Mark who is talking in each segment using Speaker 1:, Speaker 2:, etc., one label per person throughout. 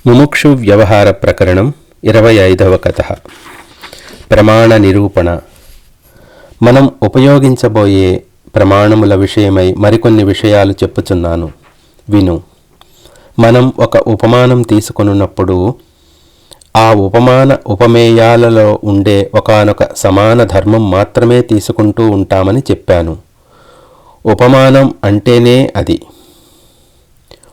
Speaker 1: ముముక్షు వ్యవహార ప్రకరణం 25వ కథ. ప్రమాణ నిరూపణ. మనం ఉపయోగించబోయే ప్రమాణముల విషయమై మరికొన్ని విషయాలు చెప్పుచున్నాను, విను. మనం ఒక ఉపమానం తీసుకొనున్నప్పుడు ఆ ఉపమాన ఉపమేయాలలో ఉండే ఒకానొక సమాన ధర్మం మాత్రమే తీసుకుంటూ ఉంటామని చెప్పాను. ఉపమానం అంటేనే అది.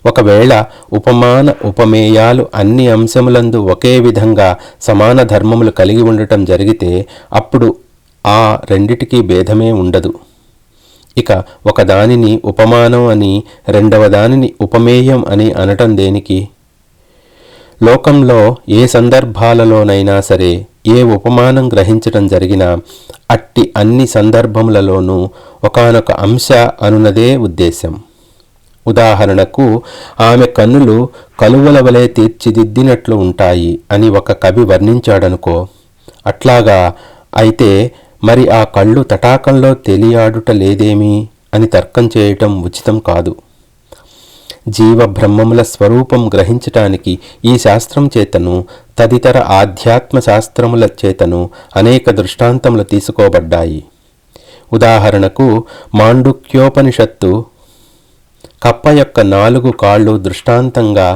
Speaker 1: ఒకవేళ ఉపమాన ఉపమేయాలు అన్ని అంశములందు ఒకే విధంగా సమాన ధర్మములు కలిగి ఉండటం జరిగితే అప్పుడు ఆ రెండిటికీ భేదమే ఉండదు. ఇక ఒకదానిని ఉపమానం అని రెండవ దానిని ఉపమేయం అని అనటం దేనికి? లోకంలో ఏ సందర్భాలలోనైనా సరే ఏ ఉపమానం గ్రహించటం జరిగినా అట్టి అన్ని సందర్భములలోనూ ఒకానొక అంశ అనున్నదే ఉద్దేశం. ఉదాహరణకు, ఆమె కన్నులు కలువల వలె తీర్చిదిద్దినట్లు ఉంటాయి అని ఒక కవి వర్ణించాడనుకో. అట్లాగా అయితే మరి ఆ కళ్ళు తటాకంలో తెలియాడుట లేదేమీ అని తర్కం చేయటం ఉచితం కాదు. జీవబ్రహ్మముల స్వరూపం గ్రహించటానికి ఈ శాస్త్రం చేతను తదితర ఆధ్యాత్మ శాస్త్రముల చేతను అనేక దృష్టాంతములు తీసుకోబడ్డాయి. ఉదాహరణకు, మాండుక్యోపనిషత్తు కప్ప యొక్క 4 కాళ్ళు దృష్టాంతంగా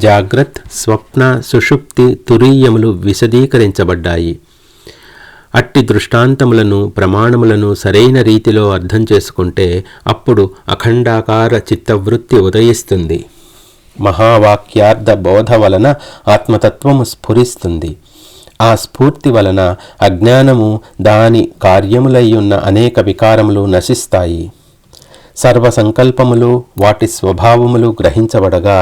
Speaker 1: జాగ్రత్, స్వప్న, సుషుప్తి, తురీయములు విశదీకరించబడ్డాయి. అట్టి దృష్టాంతములను ప్రమాణములను సరైన రీతిలో అర్థం చేసుకుంటే అప్పుడు అఖండాకార చిత్తవృత్తి ఉదయిస్తుంది. మహావాక్యార్థ బోధ వలన ఆత్మతత్వము స్ఫురిస్తుంది. ఆ స్ఫూర్తి వలన అజ్ఞానము దాని కార్యములయ్యున్న అనేక వికారములు నశిస్తాయి. సర్వసంకల్పములు వాటి స్వభావములు గ్రహించబడగా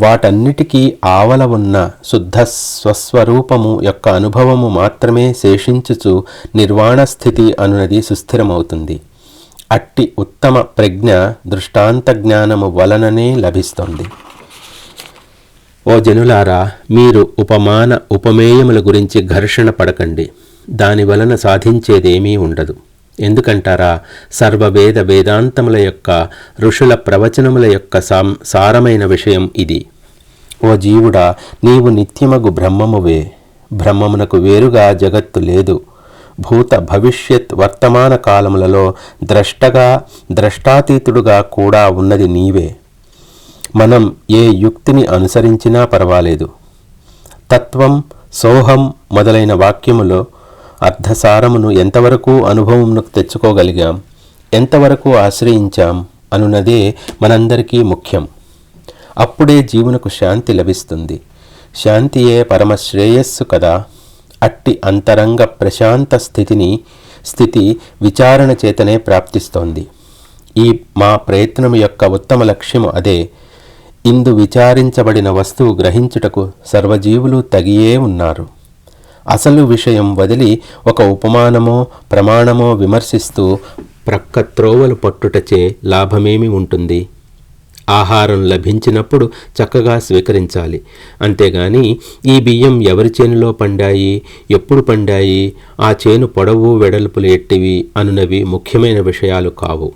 Speaker 1: వాటన్నిటికీ ఆవల ఉన్న శుద్ధ స్వస్వరూపము యొక్క అనుభవము మాత్రమే శేషించుచు నిర్వాణ స్థితి అనునది సుస్థిరమవుతుంది. అట్టి ఉత్తమ ప్రజ్ఞ దృష్టాంత జ్ఞానము వలననే లభిస్తుంది. ఓ జనులారా, మీరు ఉపమాన ఉపమేయముల గురించి ఘర్షణ పడకండి. దాని వలన సాధించేదేమీ ఉండదు. ఎందుకంటారా? సర్వవేద వేదాంతముల యొక్క ఋషుల ప్రవచనముల యొక్క సారమైన విషయం ఇది. ఓ జీవుడా, నీవు నిత్యమగు బ్రహ్మమువే. బ్రహ్మమునకు వేరుగా జగత్తు లేదు. భూత భవిష్యత్ వర్తమాన కాలములలో ద్రష్టగా ద్రష్టాతీతుడుగా కూడా ఉన్నది నీవే. మనం ఏ యుక్తిని అనుసరించినా పర్వాలేదు. తత్వం, సోహం మొదలైన వాక్యములో అర్థసారమును ఎంతవరకు అనుభవమునకు తెచ్చుకోగలిగాం, ఎంతవరకు ఆశ్రయించాం అనున్నదే మనందరికీ ముఖ్యం. అప్పుడే జీవునకు శాంతి లభిస్తుంది. శాంతియే పరమశ్రేయస్సు కదా. అట్టి అంతరంగ ప్రశాంత స్థితి విచారణ చేతనే ప్రాప్తిస్తోంది. ఈ మా ప్రయత్నము యొక్క ఉత్తమ లక్ష్యము అదే. ఇందు విచారించబడిన వస్తువు గ్రహించుటకు సర్వజీవులు తగియే ఉన్నారు. అసలు విషయం వదిలి ఒక ఉపమానమో ప్రమాణమో విమర్శిస్తూ ప్రక్క త్రోవలు పట్టుటచే లాభమేమి ఉంటుంది? ఆహారం లభించినప్పుడు చక్కగా స్వీకరించాలి. అంతేగాని ఈ బియ్యం ఎవరి చేనులో పండాయి, ఎప్పుడు పండాయి, ఆ చేను పొడవు వెడల్పులు ఎట్టివి అనునవి ముఖ్యమైన విషయాలు కావు.